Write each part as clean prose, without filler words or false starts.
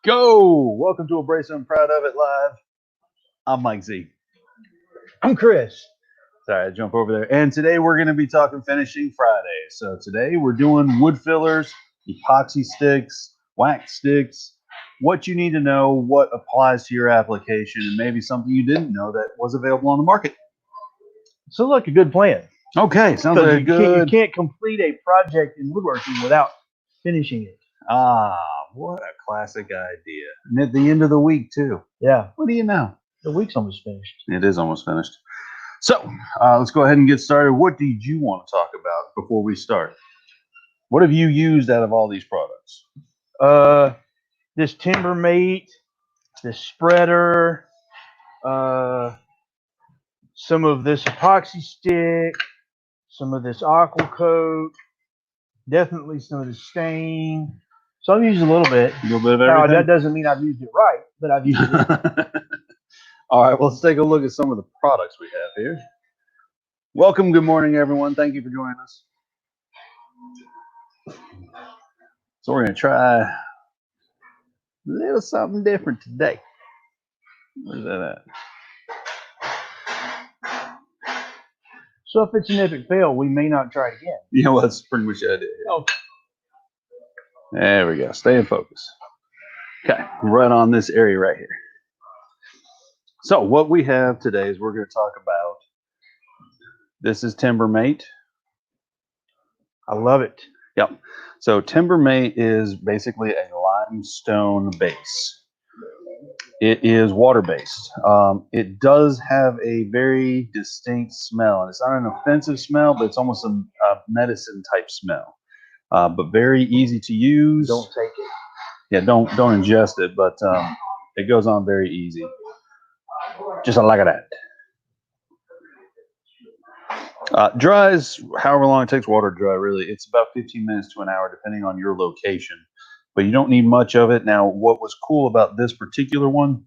Go! Welcome to Abrasive and Proud of It Live. I'm Mike Z. I'm Chris. Sorry, I jump over there. And today we're going to be talking Finishing Friday. So today we're doing wood fillers, epoxy sticks, wax sticks, what you need to know, what applies to your application, and maybe something you didn't know that was available on the market. So like a good plan. Okay, sounds like a You good. can't complete a project in woodworking without finishing it. What a classic idea. And at the end of the week, too. Yeah, What do you know? the week's almost finished. It is almost finished. So let's go ahead and get started. What did you want to talk about before we start? What have you used out of all these products? This timber mate, this spreader, some of this epoxy stick, some of this Aqua Coat, definitely some of the stain. So I've used a little bit. A little bit of Now everything. that doesn't mean I've used it right, but I've used it. All right, well, let's take a look at some of the products we have here. Welcome, good morning, everyone. Thank you for joining us. So we're going to try a little something different today. Where's that at? So if it's an epic fail, we may not try it again. Yeah, well, that's pretty much the idea. Okay. There we go. Stay in focus. Okay, right on this area right here. So what we have today is we're going to talk about, this is Timber Mate. I love it. Yep. So Timber Mate is basically a limestone base. It is water-based. It does have a very distinct smell, and it's not an offensive smell, but it's almost a medicine type smell. But very easy to use. Don't take it. Yeah, don't ingest it, but it goes on very easy. Just like that. Dries however long it takes water to dry, really. It's about 15 minutes to an hour, depending on your location. But you don't need much of it. Now, what was cool about this particular one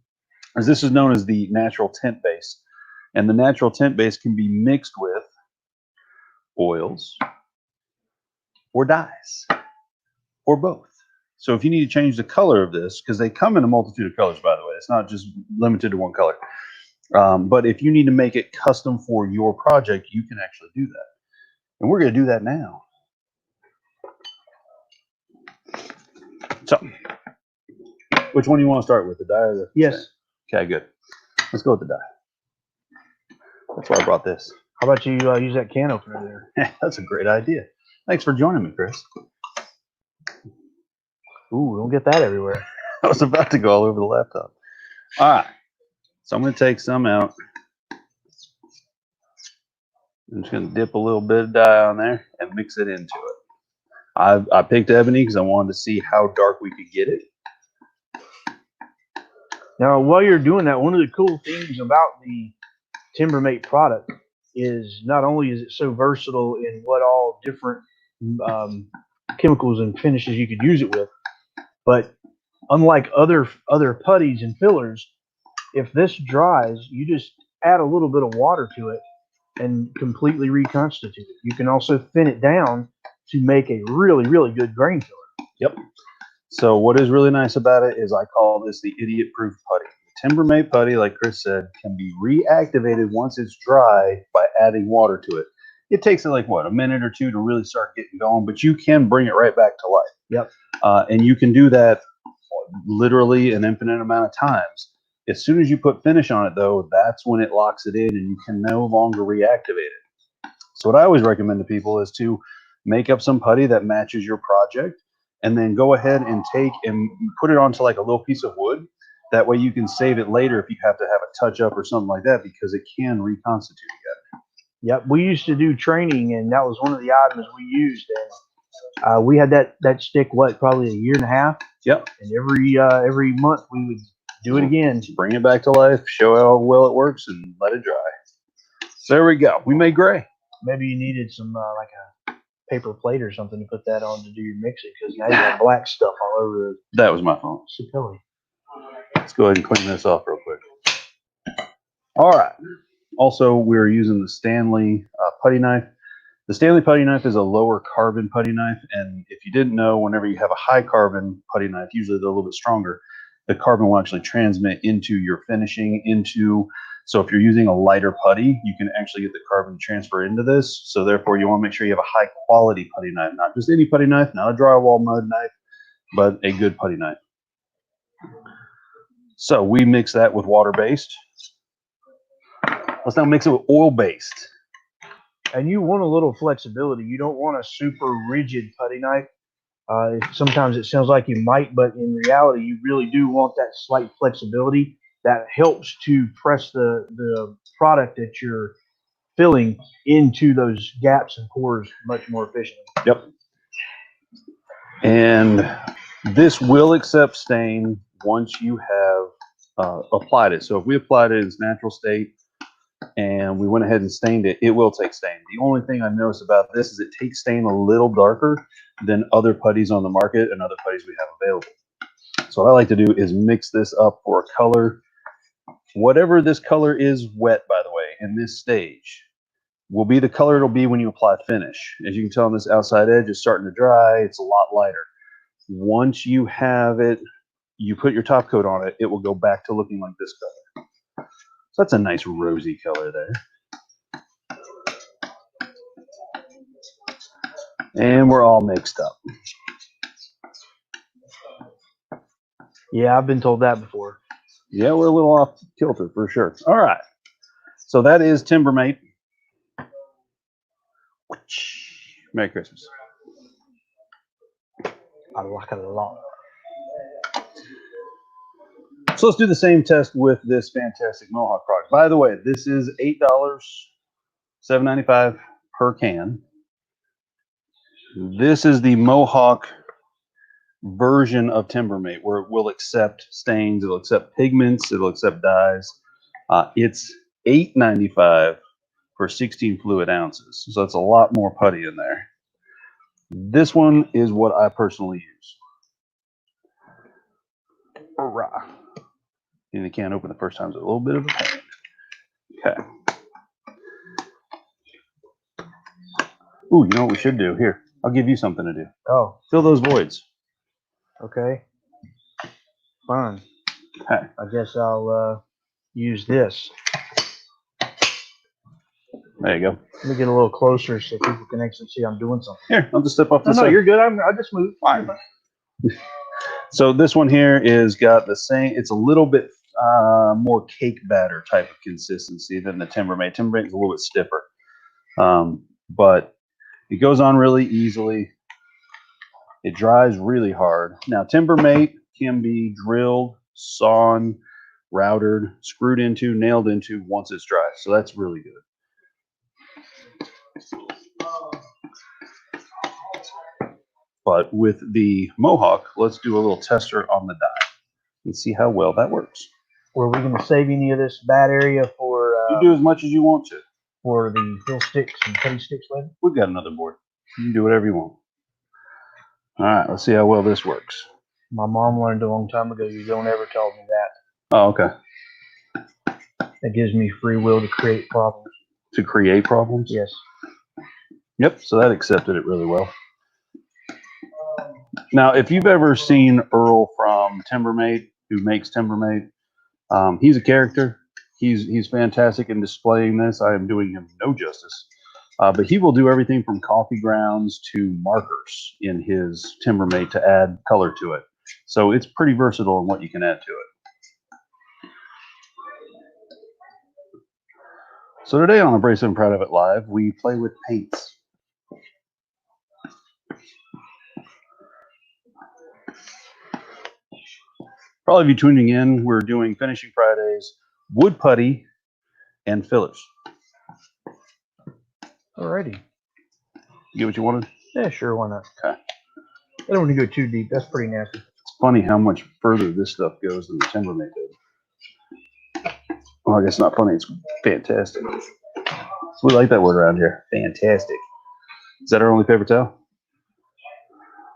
is this is known as the natural tint base. And the natural tint base can be mixed with oils or dyes or both. So if you need to change the color of this, because they come in a multitude of colors, by the way, it's not just limited to one color. But if you need to make it custom for your project, you can actually do that. And we're going to do that now. So, which one do you want to start with, the dye or the? Yes. Okay, good. Let's go with the dye. That's why I brought this. How about you use that can opener there? That's a great idea. Thanks for joining me, Chris. Ooh, don't get that everywhere. I was about to go all over the laptop. All right. So I'm going to take some out. I'm just going to dip a little bit of dye on there and mix it into it. I picked ebony because I wanted to see how dark we could get it. Now, while you're doing that, one of the cool things about the Timbermate product is not only is it so versatile in what all different chemicals and finishes you could use it with, but unlike other putties and fillers, if this dries, you just add a little bit of water to it and completely reconstitute it. You can also thin it down to make a really, really good grain filler. Yep. So what is really nice about it is I call this the idiot-proof putty. Timbermate putty, like Chris said, can be reactivated once it's dry by adding water to it. It takes it like, what, a minute or two to really start getting going, but you can bring it right back to life. Yep. And you can do that literally an infinite amount of times. As soon as you put finish on it, though, that's when it locks it in and you can no longer reactivate it. So what I always recommend to people is to make up some putty that matches your project and then go ahead and take and put it onto like a little piece of wood. That way you can save it later if you have to have a touch up or something like that, because it can reconstitute again. Yep, we used to do training, and that was one of the items we used. And we had that stick, probably a year and a half. Yep. And every month we would do it again. Bring it back to life, show how well it works, and let it dry. So there we go. We made gray. Maybe you needed some like a paper plate or something to put that on to do your mixing, because now you got black stuff all over the. That was my fault. Sapilli. Let's go ahead and clean this off real quick. All right. Also, we're using the Stanley putty knife. The Stanley putty knife is a lower carbon putty knife, and if you didn't know, whenever you have a high carbon putty knife, usually they're a little bit stronger. the carbon will actually transmit into your finishing, so if you're using a lighter putty, you can actually get the carbon transfer into this. So therefore, you want to make sure you have a high quality putty knife, not just any putty knife, not a drywall mud knife, but a good putty knife. So we mix that with water-based. Let's now mix it with oil-based. And you want a little flexibility. You don't want a super rigid putty knife. Sometimes it sounds like you might, but in reality, you really do want that slight flexibility that helps to press the product that you're filling into those gaps and pores much more efficiently. Yep. And this will accept stain once you have applied it. So if we applied it in its natural state and we went ahead and stained it, it will take stain. The only thing I notice about this is it takes stain a little darker than other putties on the market and other putties we have available. So what I like to do is mix this up for a color. Whatever this color is wet, by the way, in this stage, will be the color it'll be when you apply finish. As you can tell on this outside edge, it's starting to dry. It's a lot lighter. Once you have it, you put your top coat on it, it will go back to looking like this color. So that's a nice rosy color there. And we're all mixed up. Yeah, I've been told that before. Yeah, we're a little off kilter for sure. All right. So that is Timbermate. Merry Christmas. I like it a lot. So let's do the same test with this fantastic Mohawk product. By the way, this is $8, $7.95 per can. This is the Mohawk version of Timbermate, where it will accept stains, it'll accept pigments, it'll accept dyes. It's $8.95 for 16 fluid ounces, so that's a lot more putty in there. This one is what I personally use. Hurrah. Getting the can open the first time is a little bit of a pain. Okay. Ooh, you know what we should do? Here, I'll give you something to do. Oh, Fill those voids. okay. Fine. Okay. I guess I'll use this. There you go. Let me get a little closer so people can actually see I'm doing something. Here, I'll just step off this No, side. you're good. I just moved. Fine. So this one here is got the same, it's a little bit more cake batter type of consistency than the Timbermate. Timbermate is a little bit stiffer. But it goes on really easily. It dries really hard. Now, Timbermate can be drilled, sawn, routered, screwed into, nailed into once it's dry. So that's really good. But with the Mohawk, let's do a little tester on the dye and see how well that works. Were we going to save any of this bad area for You do as much as you want to. for the fill sticks and putty sticks later? We've got another board. You can do whatever you want. All right, let's see how well this works. My mom learned a long time ago, you don't ever tell me that. Oh, okay. That gives me free will to create problems. To create problems? Yes. Yep, so that accepted it really well. Now, if you've ever seen Earl from Timbermate, who makes Timbermate, he's a character. He's fantastic in displaying this. I am doing him no justice. But he will do everything from coffee grounds to markers in his Timbermate to add color to it. So it's pretty versatile in what you can add to it. So today on Abrasive and Proud of It Live, we play with paints. For all of you tuning in, we're doing Finishing Fridays, wood putty, and fillers. Alrighty. You get what you wanted? Yeah, sure, why not? Okay. I don't want to go too deep. That's pretty nasty. It's funny how much further this stuff goes than the Timbermate did. Well, I guess not funny. It's fantastic. We like that word around here. Fantastic. Is that our only paper towel?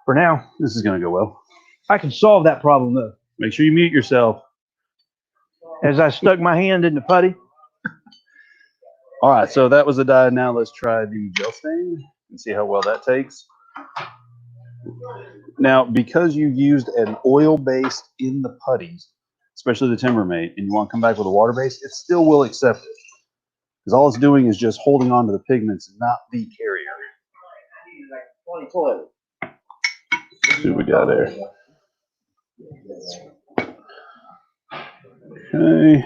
For now, This is going to go well. I can solve that problem though. Make sure you mute yourself. As I stuck my hand in the putty. All right, so that was the dye. Now let's try the gel stain and see how well that takes. Now, because you used an oil base in the putties, especially the Timbermate, and you want to come back with a water base, it still will accept it. Because all it's doing is just holding on to the pigments, not the carrier. Let's see what we got there. Okay.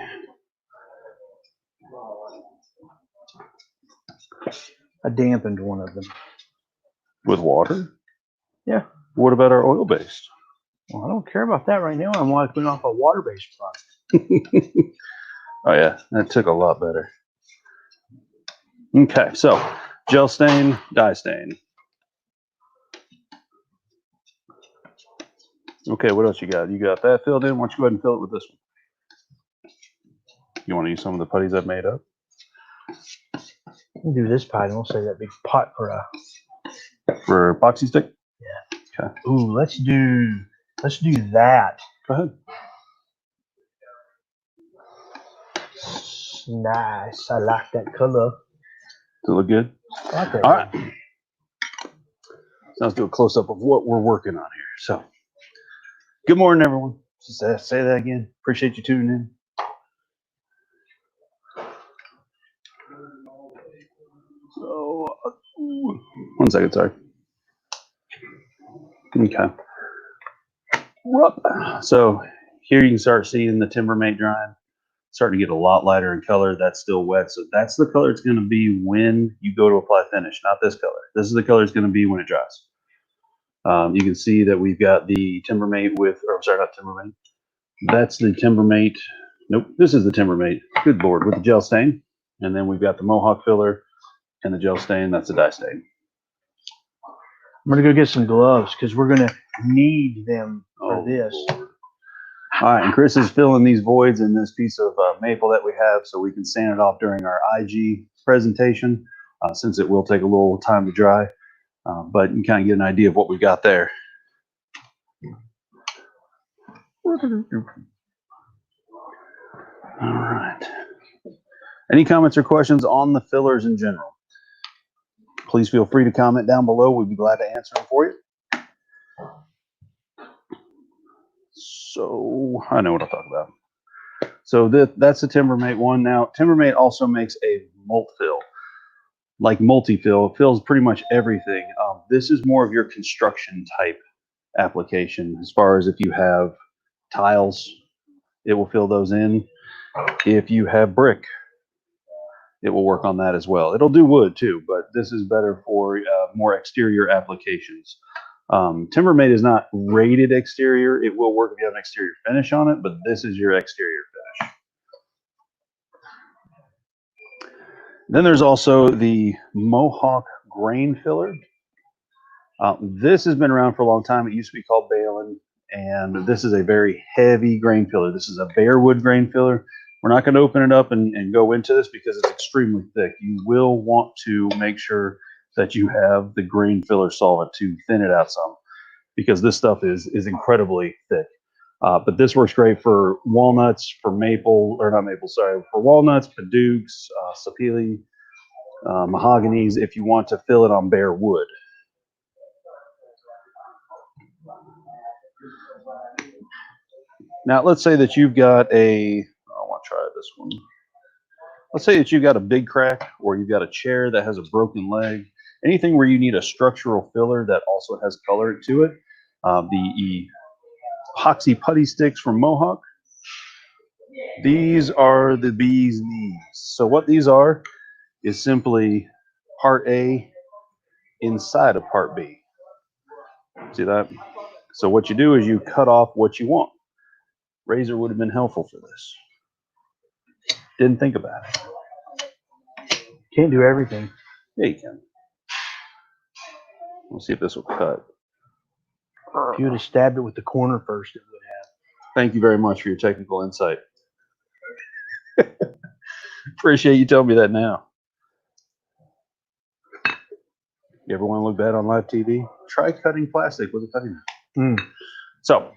I dampened one of them. With water? Yeah. What about our oil based? Well, I don't care about that right now. I'm wiping off a water-based product. Oh yeah, that took a lot better. Okay, so gel stain, dye stain. Okay, what else you got? You got that filled in. Why don't you go ahead and fill it with this one? You want to use some of the putties I've made up? We'll do this pot and we'll save that big pot for epoxy stick? Yeah. Okay. Ooh, let's do that. Go ahead. Nice. I like that color. Does it look good? I like that. All right. So let's do a close up of what we're working on here. So, good morning, everyone. Just say that again. Appreciate you tuning in. So, 1 second, sorry. Okay. So here you can start seeing the Timbermate drying. Starting to get a lot lighter in color. That's still wet. So that's the color it's going to be when you go to apply finish, not this color. This is the color it's going to be when it dries. You can see that we've got the Timbermate with, or sorry, not Timbermate. That's the Timbermate. Nope, this is the Timbermate. Good Lord, with the gel stain. And then we've got the Mohawk filler and the gel stain. That's the dye stain. I'm going to go get some gloves because we're going to need them for this. Lord. All right, and Chris is filling these voids in this piece of maple that we have so we can sand it off during our IG presentation since it will take a little time to dry. But you can kind of get an idea of what we got there. All right. Any comments or questions on the fillers in general? Please feel free to comment down below. We'd be glad to answer them for you. So I know what I'll talk about. So that's the Timbermate one. Now, Timbermate also makes a multi-fill. Like multi-fill, it fills pretty much everything. This is more of your construction type application. As far as if you have tiles, it will fill those in. If you have brick, it will work on that as well. It'll do wood too, but this is better for more exterior applications. Timbermate is not rated exterior. It will work if you have an exterior finish on it, but this is your exterior finish. Then there's also the Mohawk grain filler. This has been around for a long time. It used to be called Balin, and this is a very heavy grain filler. This is a bare wood grain filler. We're not going to open it up and go into this because it's extremely thick. You will want to make sure that you have the grain filler solvent to thin it out some because this stuff is incredibly thick. But this works great for walnuts, for maple, or not maple, sorry, for walnuts, padukes, sapele, mahoganies, if you want to fill it on bare wood. Now, let's say that you've got I want to try this one. Let's say that you've got a big crack or you've got a chair that has a broken leg, anything where you need a structural filler that also has color to it. The epoxy putty sticks from Mohawk. These are the bee's knees. So what these are is simply part A inside of part B. See that? So what you do is you cut off what you want. Razor would have been helpful for this. Didn't think about it. Can't do everything. Yeah, you can. We'll see if this will cut. If you would have stabbed it with the corner first, it would have. Thank you very much for your technical insight. Appreciate you telling me that now. You ever want to look bad on live TV? Try cutting plastic with a cutting knife. So,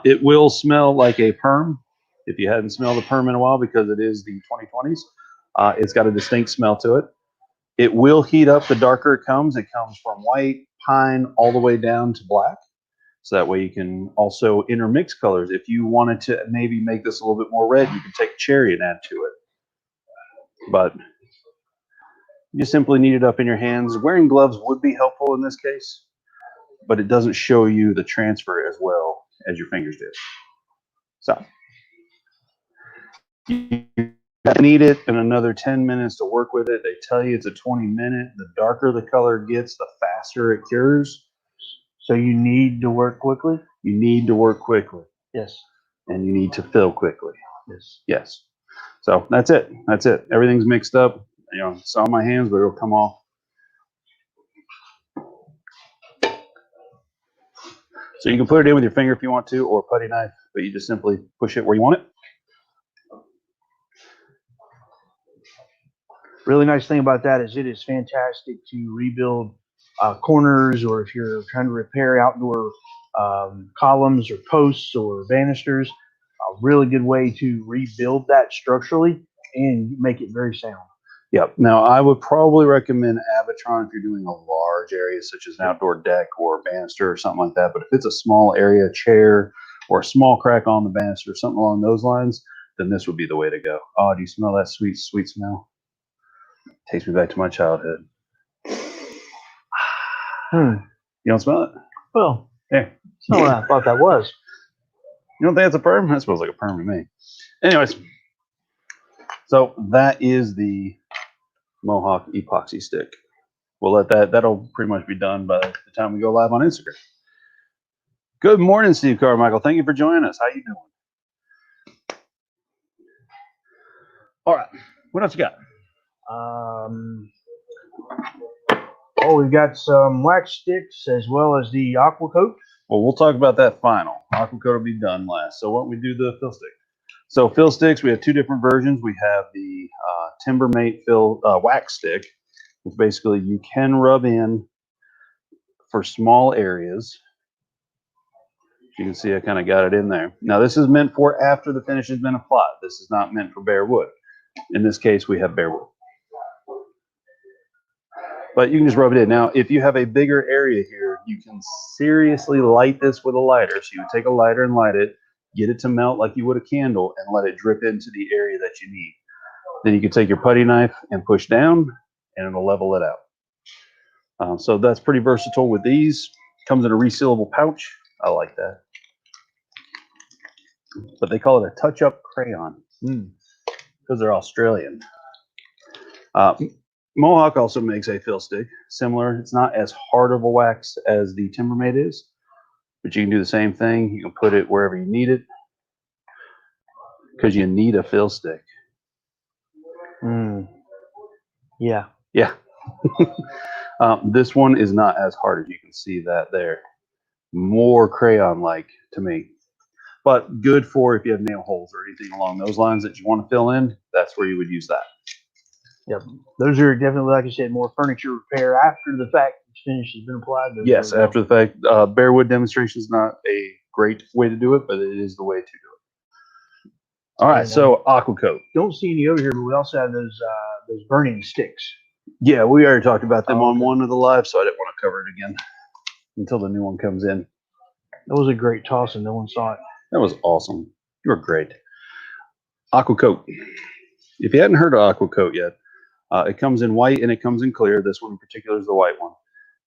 it will smell like a perm. If you hadn't smelled a perm in a while, because it is the 2020s, it's got a distinct smell to it. It will heat up the darker it comes. It comes from white, pine all the way down to black. So that way you can also intermix colors. If you wanted to maybe make this a little bit more red, you can take cherry and add to it. But you simply need it up in your hands. Wearing gloves would be helpful in this case, but it doesn't show you the transfer as well as your fingers do. So you need it in another 10 minutes to work with it. They tell you it's a 20-minute. The darker the color gets, the faster it cures. So you need to work quickly? You need to work quickly. Yes. And you need to fill quickly. Yes. Yes. So that's it. That's it. Everything's mixed up. You know, it's on my hands, but it'll come off. So you can put it in with your finger if you want to, or a putty knife, but you just simply push it where you want it. Really nice thing about that is it is fantastic to rebuild corners, or if you're trying to repair outdoor columns or posts or banisters. A really good way to rebuild that structurally and make it very sound. Yep. Now, I would probably recommend Avatron if you're doing a large area, such as an outdoor deck or banister or something like that. But if it's a small area, chair, or a small crack on the banister, or something along those lines, then this would be the way to go. Oh, do you smell that sweet, sweet smell? Takes me back to my childhood. You don't smell it? Well, yeah. That's not what I thought that was. You don't think that's a perm? That smells like a perm to me. Anyways, so that is the Mohawk epoxy stick. We'll let that'll pretty much be done by the time we go live on Instagram. Good morning, Steve Carmichael. Thank you for joining us. How you doing? All right. What else you got? We've got some wax sticks as well as the Aqua Coat. Well, we'll talk about that final. Aqua Coat will be done last. So why don't we do the fill stick? So fill sticks, we have two different versions. We have the Timbermate fill wax stick, which basically you can rub in for small areas. You can see I kind of got it in there. Now this is meant for after the finish has been applied. This is not meant for bare wood. In this case, we have bare wood. But you can just rub it in. Now, if you have a bigger area here, you can seriously light this with a lighter. So you would take a lighter and light it, get it to melt like you would a candle, and let it drip into the area that you need. Then you can take your putty knife and push down, and it'll level it out. So that's pretty versatile with these. Comes in a resealable pouch. I like that. But they call it a touch-up crayon because they're Australian. Mohawk also makes a fill stick, similar. It's not as hard of a wax as the Timbermate is, but you can do the same thing. You can put it wherever you need it because you need a fill stick. Yeah. Yeah. This one is not as hard as you can see that there. More crayon-like to me, but good for if you have nail holes or anything along those lines that you want to fill in. That's where you would use that. Yep. Those are definitely, like I said, more furniture repair after the fact the finish has been applied. Yes, after the fact. Bare wood demonstration is not a great way to do it, but it is the way to do it. All right, so Aqua Coat. Don't see any over here, but we also have those burning sticks. Yeah, we already talked about them on one of the lives, so I didn't want to cover it again until the new one comes in. That was a great toss, and no one saw it. That was awesome. You were great. Aqua Coat. If you hadn't heard of Aqua Coat yet, it comes in white and it comes in clear. This one in particular is the white one.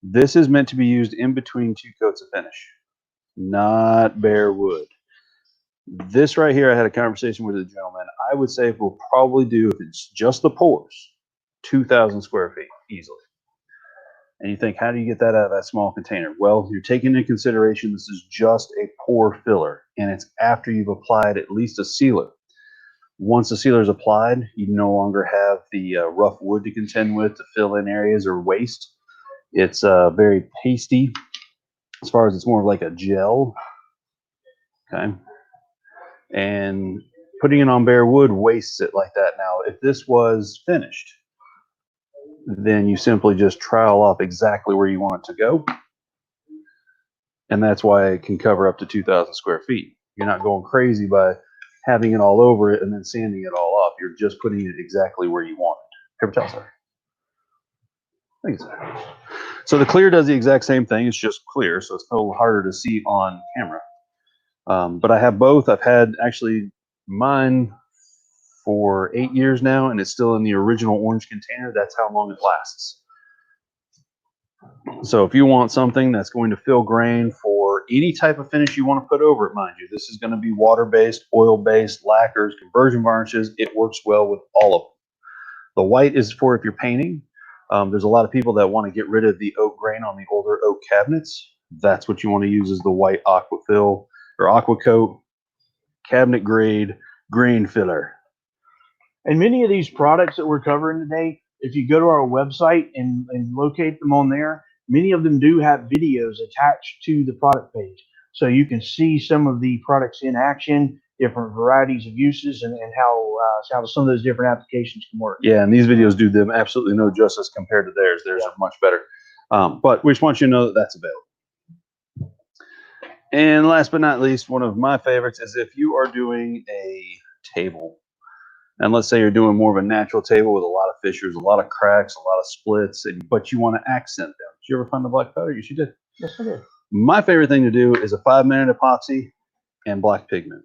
This is meant to be used in between two coats of finish, not bare wood. This right here, I had a conversation with a gentleman. I would say we'll probably do, if it's just the pours, 2,000 square feet easily. And you think, how do you get that out of that small container? Well, you're taking into consideration this is just a pour filler, and it's after you've applied at least a sealer. Once the sealer is applied, you no longer have the rough wood to contend with to fill in areas or waste. It's very pasty as far as it's more of like a gel. Okay. And putting it on bare wood wastes it like that. Now, if this was finished, then you simply just trowel off exactly where you want it to go. And that's why it can cover up to 2,000 square feet. You're not going crazy by having it all over it and then sanding it all off. You're just putting it exactly where you want it. Ever tell, sir? Exactly. So the clear does the exact same thing. It's just clear, so it's a little harder to see on camera. But I have both. I've had actually mine for 8 years now, and it's still in the original orange container. That's how long it lasts. So if you want something that's going to fill grain for any type of finish you want to put over it, mind you, this is going to be water-based, oil-based, lacquers, conversion varnishes. It works well with all of them. The white is for if you're painting. There's a lot of people that want to get rid of the oak grain on the older oak cabinets. That's what you want to use is the white aqua fill or aqua coat cabinet grade grain filler. And many of these products that we're covering today, if you go to our website and locate them on there, many of them do have videos attached to the product page. So you can see some of the products in action, different varieties of uses, and how some of those different applications can work. Yeah, and these videos do them absolutely no justice compared to theirs. Theirs are much better. But we just want you to know that that's available. And last but not least, one of my favorites is if you are doing a table. And let's say you're doing more of a natural table with a lot of fissures, a lot of cracks, a lot of splits, but you want to accent them. Did you ever find the black powder? Yes, you did. Yes, I did. My favorite thing to do is a 5-minute epoxy and black pigment.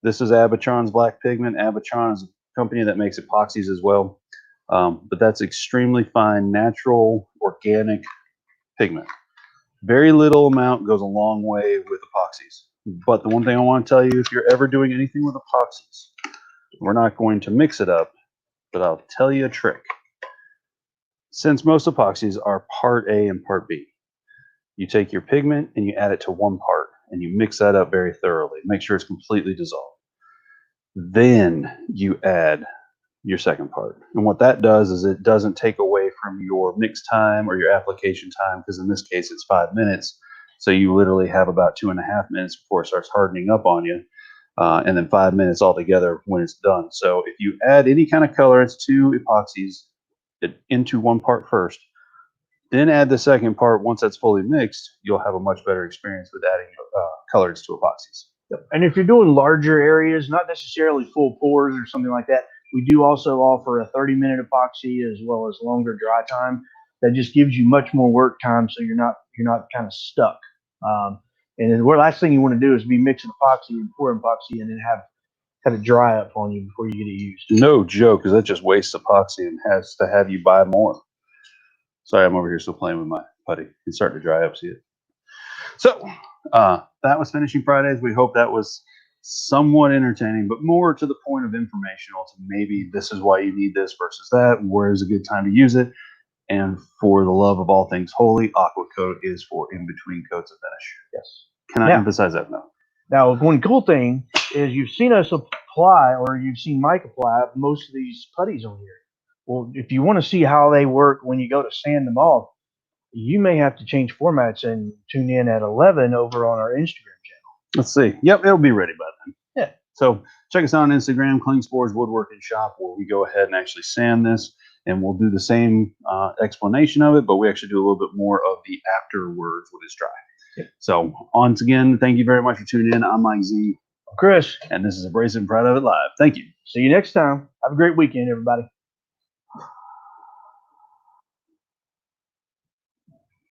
This is Abitron's black pigment. Abitron is a company that makes epoxies as well. But that's extremely fine, natural, organic pigment. Very little amount goes a long way with epoxies. But the one thing I want to tell you, if you're ever doing anything with epoxies, we're not going to mix it up, but I'll tell you a trick. Since most epoxies are part A and part B, you take your pigment and you add it to one part and you mix that up very thoroughly. Make sure it's completely dissolved. Then you add your second part. And what that does is it doesn't take away from your mix time or your application time, because in this case it's 5 minutes. So you literally have about 2.5 minutes before it starts hardening up on you. And then 5 minutes altogether when it's done. So if you add any kind of colorants to epoxies into one part first, then add the second part once that's fully mixed, you'll have a much better experience with adding colorants to epoxies. Yep. And if you're doing larger areas, not necessarily full pours or something like that, we do also offer a 30-minute epoxy as well as longer dry time. That just gives you much more work time, so you're not kind of stuck. And then the last thing you want to do is be mixing epoxy and pouring epoxy and then have it dry up on you before you get it used. No joke, because that just wastes epoxy and has to have you buy more. Sorry, I'm over here still playing with my putty. It's starting to dry up, see it? So that was Finishing Fridays. We hope that was somewhat entertaining, but more to the point of informational to maybe this is why you need this versus that, where is a good time to use it. And for the love of all things holy, Aqua Coat is for in-between coats of finish. Yes. Can I emphasize that? No. Now, one cool thing is you've seen us apply, or you've seen Mike apply most of these putties on here. Well, if you want to see how they work when you go to sand them off, you may have to change formats and tune in at 11 over on our Instagram channel. Let's see. Yep, it'll be ready by then. Yeah. So check us out on Instagram, Klingspor's Woodworking Shop, where we go ahead and actually sand this, and we'll do the same explanation of it, but we actually do a little bit more of the afterwards when it's dry. Yep. So once again, thank you very much for tuning in. I'm Mike Z. I'm Chris. And this is Abrasive and Proud of It Live. Thank you. See you next time. Have a great weekend, everybody.